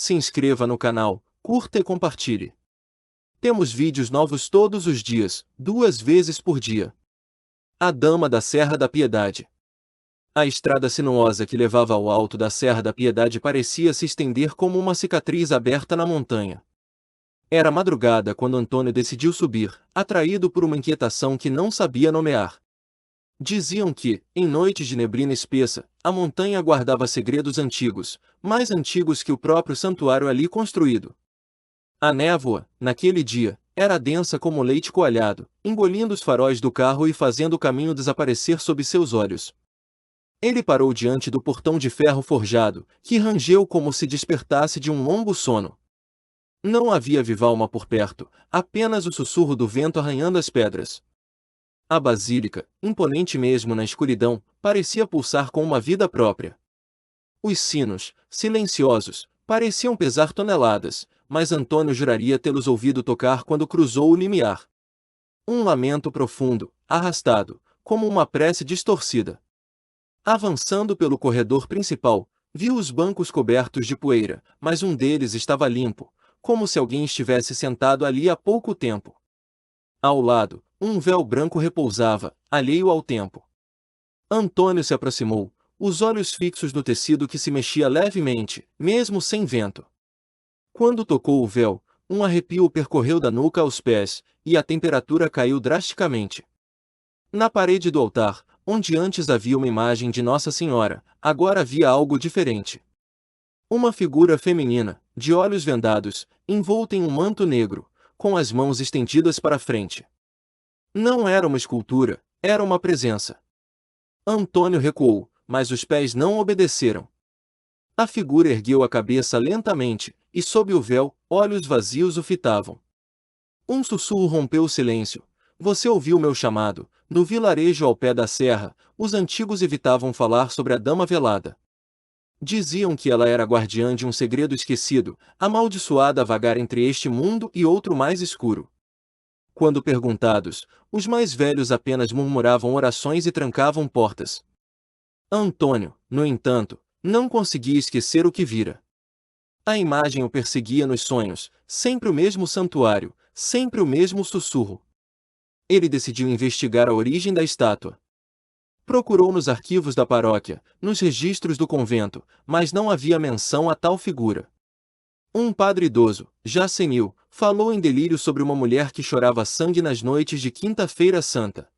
se inscreva no canal, curta e compartilhe. Temos vídeos novos todos os dias, 2 vezes por dia. A Dama da Serra da Piedade. A estrada sinuosa que levava ao alto da Serra da Piedade parecia se estender como uma cicatriz aberta na montanha. Era madrugada quando Antônio decidiu subir, atraído por uma inquietação que não sabia nomear. Diziam que, em noites de neblina espessa, a montanha guardava segredos antigos, mais antigos que o próprio santuário ali construído. A névoa, naquele dia, era densa como leite coalhado, engolindo os faróis do carro e fazendo o caminho desaparecer sob seus olhos. Ele parou diante do portão de ferro forjado, que rangeu como se despertasse de um longo sono. Não havia viva alma por perto, apenas o sussurro do vento arranhando as pedras. A basílica, imponente mesmo na escuridão, parecia pulsar com uma vida própria. Os sinos, silenciosos, pareciam pesar toneladas, mas Antônio juraria tê-los ouvido tocar quando cruzou o limiar. Um lamento profundo, arrastado, como uma prece distorcida. Avançando pelo corredor principal, viu os bancos cobertos de poeira, mas um deles estava limpo, como se alguém estivesse sentado ali há pouco tempo. Ao lado, um véu branco repousava, alheio ao tempo. Antônio se aproximou, os olhos fixos no tecido que se mexia levemente, mesmo sem vento. Quando tocou o véu, um arrepio o percorreu da nuca aos pés, e a temperatura caiu drasticamente. Na parede do altar, onde antes havia uma imagem de Nossa Senhora, agora havia algo diferente. Uma figura feminina, de olhos vendados, envolta em um manto negro, com as mãos estendidas para frente. Não era uma escultura, era uma presença. Antônio recuou, mas os pés não obedeceram. A figura ergueu a cabeça lentamente, e sob o véu, olhos vazios o fitavam. Um sussurro rompeu o silêncio. Você ouviu meu chamado. No vilarejo ao pé da serra, os antigos evitavam falar sobre a Dama Velada. Diziam que ela era guardiã de um segredo esquecido, amaldiçoada a vagar entre este mundo e outro mais escuro. Quando perguntados, os mais velhos apenas murmuravam orações e trancavam portas. Antônio, no entanto, não conseguia esquecer o que vira. A imagem o perseguia nos sonhos, sempre o mesmo santuário, sempre o mesmo sussurro. Ele decidiu investigar a origem da estátua. Procurou nos arquivos da paróquia, nos registros do convento, mas não havia menção a tal figura. Um padre idoso, já senil, falou em delírio sobre uma mulher que chorava sangue nas noites de Quinta-feira Santa.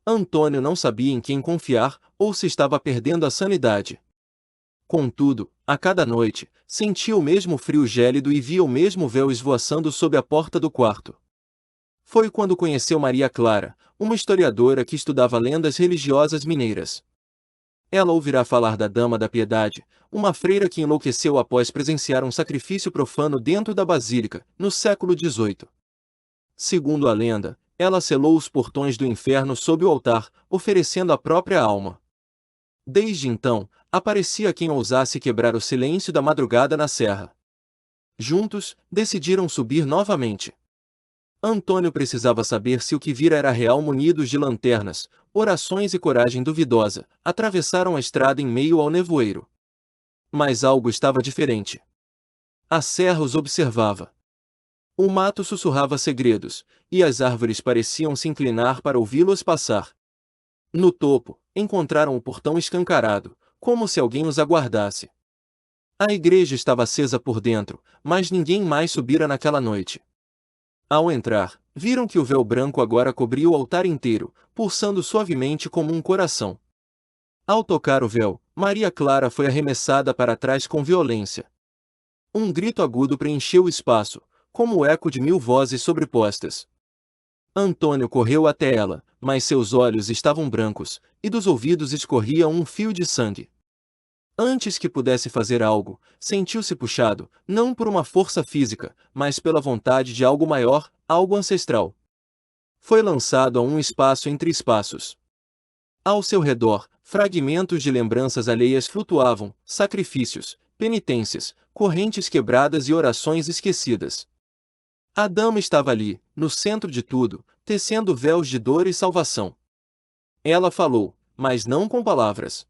Antônio não sabia em quem confiar, ou se estava perdendo a sanidade. Contudo, a cada noite, sentia o mesmo frio gélido e via o mesmo véu esvoaçando sob a porta do quarto. Foi quando conheceu Maria Clara, uma historiadora que estudava lendas religiosas mineiras. Ela ouvirá falar da Dama da Piedade, uma freira que enlouqueceu após presenciar um sacrifício profano dentro da basílica, no século XVIII. Segundo a lenda, ela selou os portões do inferno sob o altar, oferecendo a própria alma. Desde então, aparecia quem ousasse quebrar o silêncio da madrugada na serra. Juntos, decidiram subir novamente. Antônio precisava saber se o que vira era real. Munidos de lanternas, orações e coragem duvidosa, atravessaram a estrada em meio ao nevoeiro. Mas algo estava diferente. A serra os observava. O mato sussurrava segredos, e as árvores pareciam se inclinar para ouvi-los passar. No topo, encontraram o portão escancarado, como se alguém os aguardasse. A igreja estava acesa por dentro, mas ninguém mais subira naquela noite. Ao entrar, viram que o véu branco agora cobria o altar inteiro, pulsando suavemente como um coração. Ao tocar o véu, Maria Clara foi arremessada para trás com violência. Um grito agudo preencheu o espaço, como o eco de 1000 vozes sobrepostas. Antônio correu até ela, mas seus olhos estavam brancos, e dos ouvidos escorria um fio de sangue. Antes que pudesse fazer algo, sentiu-se puxado, não por uma força física, mas pela vontade de algo maior, algo ancestral. Foi lançado a um espaço entre espaços. Ao seu redor, fragmentos de lembranças alheias flutuavam, sacrifícios, penitências, correntes quebradas e orações esquecidas. A dama estava ali, no centro de tudo, tecendo véus de dor e salvação. Ela falou, mas não com palavras.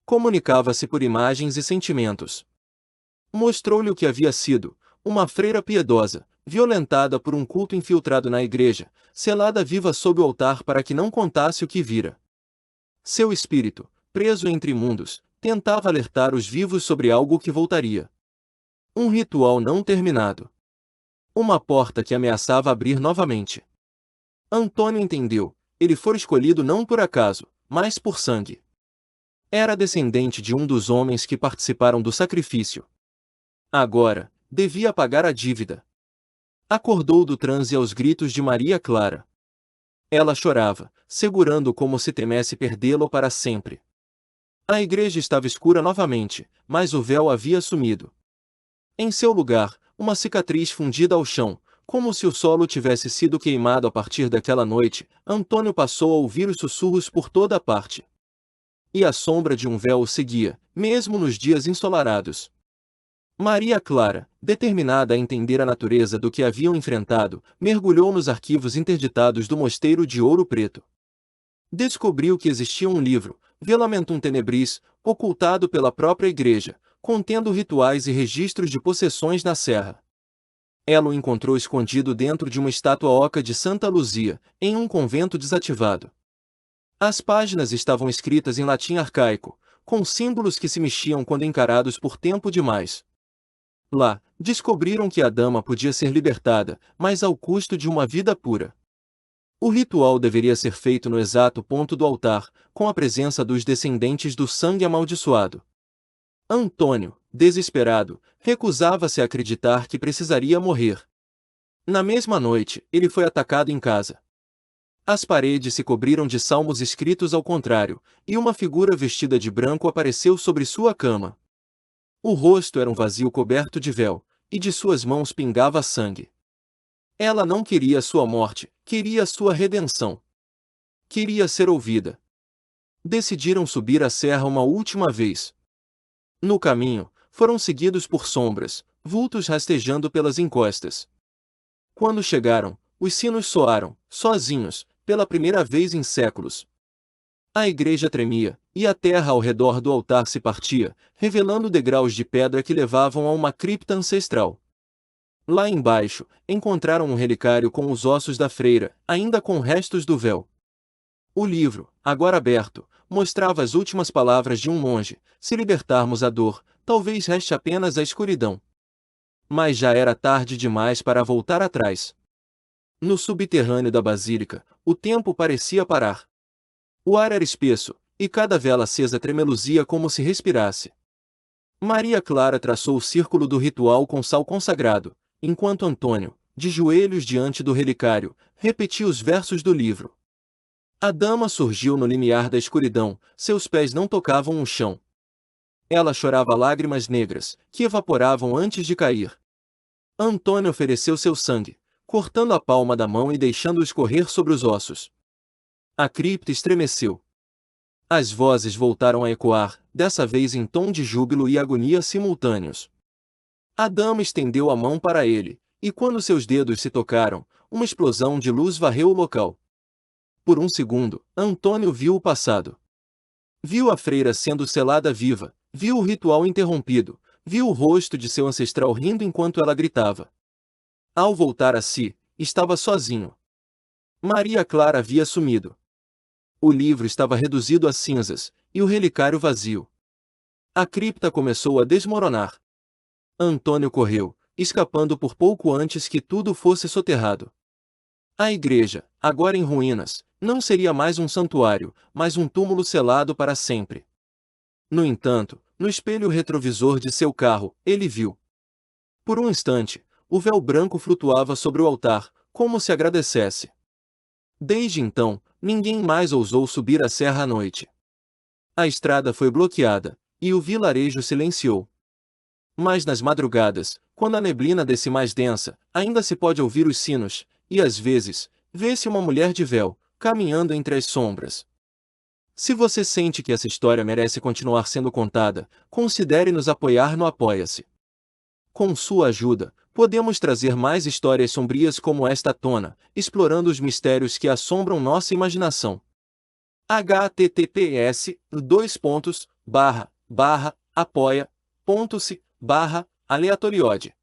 Comunicava-se por imagens e sentimentos. Mostrou-lhe o que havia sido, uma freira piedosa, violentada por um culto infiltrado na igreja, selada viva sob o altar para que não contasse o que vira. Seu espírito, preso entre mundos, tentava alertar os vivos sobre algo que voltaria. Um ritual não terminado. Uma porta que ameaçava abrir novamente. Antônio entendeu, ele fora escolhido não por acaso, mas por sangue. Era descendente de um dos homens que participaram do sacrifício. Agora, devia pagar a dívida. Acordou do transe aos gritos de Maria Clara. Ela chorava, segurando como se temesse perdê-lo para sempre. A igreja estava escura novamente, mas o véu havia sumido. Em seu lugar, uma cicatriz fundida ao chão, como se o solo tivesse sido queimado a partir daquela noite. Antônio passou a ouvir os sussurros por toda a parte. E a sombra de um véu o seguia, mesmo nos dias ensolarados. Maria Clara, determinada a entender a natureza do que haviam enfrentado, mergulhou nos arquivos interditados do Mosteiro de Ouro Preto. Descobriu que existia um livro, Velamentum Tenebris, ocultado pela própria igreja, contendo rituais e registros de possessões na serra. Ela o encontrou escondido dentro de uma estátua oca de Santa Luzia, em um convento desativado. As páginas estavam escritas em latim arcaico, com símbolos que se mexiam quando encarados por tempo demais. Lá, descobriram que a dama podia ser libertada, mas ao custo de uma vida pura. O ritual deveria ser feito no exato ponto do altar, com a presença dos descendentes do sangue amaldiçoado. Antônio, desesperado, recusava-se a acreditar que precisaria morrer. Na mesma noite, ele foi atacado em casa. As paredes se cobriram de salmos escritos ao contrário, e uma figura vestida de branco apareceu sobre sua cama. O rosto era um vazio coberto de véu, e de suas mãos pingava sangue. Ela não queria sua morte, queria sua redenção. Queria ser ouvida. Decidiram subir a serra uma última vez. No caminho, foram seguidos por sombras, vultos rastejando pelas encostas. Quando chegaram, os sinos soaram, sozinhos, pela primeira vez em séculos. A igreja tremia, e a terra ao redor do altar se partia, revelando degraus de pedra que levavam a uma cripta ancestral. Lá embaixo, encontraram um relicário com os ossos da freira, ainda com restos do véu. O livro, agora aberto, mostrava as últimas palavras de um monge: se libertarmos a dor, talvez reste apenas a escuridão. Mas já era tarde demais para voltar atrás. No subterrâneo da basílica, o tempo parecia parar. O ar era espesso, e cada vela acesa tremeluzia como se respirasse. Maria Clara traçou o círculo do ritual com sal consagrado, enquanto Antônio, de joelhos diante do relicário, repetia os versos do livro. A dama surgiu no limiar da escuridão, seus pés não tocavam o chão. Ela chorava lágrimas negras, que evaporavam antes de cair. Antônio ofereceu seu sangue, cortando a palma da mão e deixando-o escorrer sobre os ossos. A cripta estremeceu. As vozes voltaram a ecoar, dessa vez em tom de júbilo e agonia simultâneos. A dama estendeu a mão para ele, e quando seus dedos se tocaram, uma explosão de luz varreu o local. Por um segundo, Antônio viu o passado. Viu a freira sendo selada viva, viu o ritual interrompido, viu o rosto de seu ancestral rindo enquanto ela gritava. Ao voltar a si, estava sozinho. Maria Clara havia sumido. O livro estava reduzido a cinzas, e o relicário vazio. A cripta começou a desmoronar. Antônio correu, escapando por pouco antes que tudo fosse soterrado. A igreja, agora em ruínas, não seria mais um santuário, mas um túmulo selado para sempre. No entanto, no espelho retrovisor de seu carro, ele viu. Por um instante, o véu branco flutuava sobre o altar, como se agradecesse. Desde então, ninguém mais ousou subir a serra à noite. A estrada foi bloqueada, e o vilarejo silenciou. Mas nas madrugadas, quando a neblina desce mais densa, ainda se pode ouvir os sinos, e às vezes, vê-se uma mulher de véu, caminhando entre as sombras. Se você sente que essa história merece continuar sendo contada, considere nos apoiar no Apoia-se. Com sua ajuda, podemos trazer mais histórias sombrias como esta à tona, explorando os mistérios que assombram nossa imaginação. https://apoia.se Aleatoriode.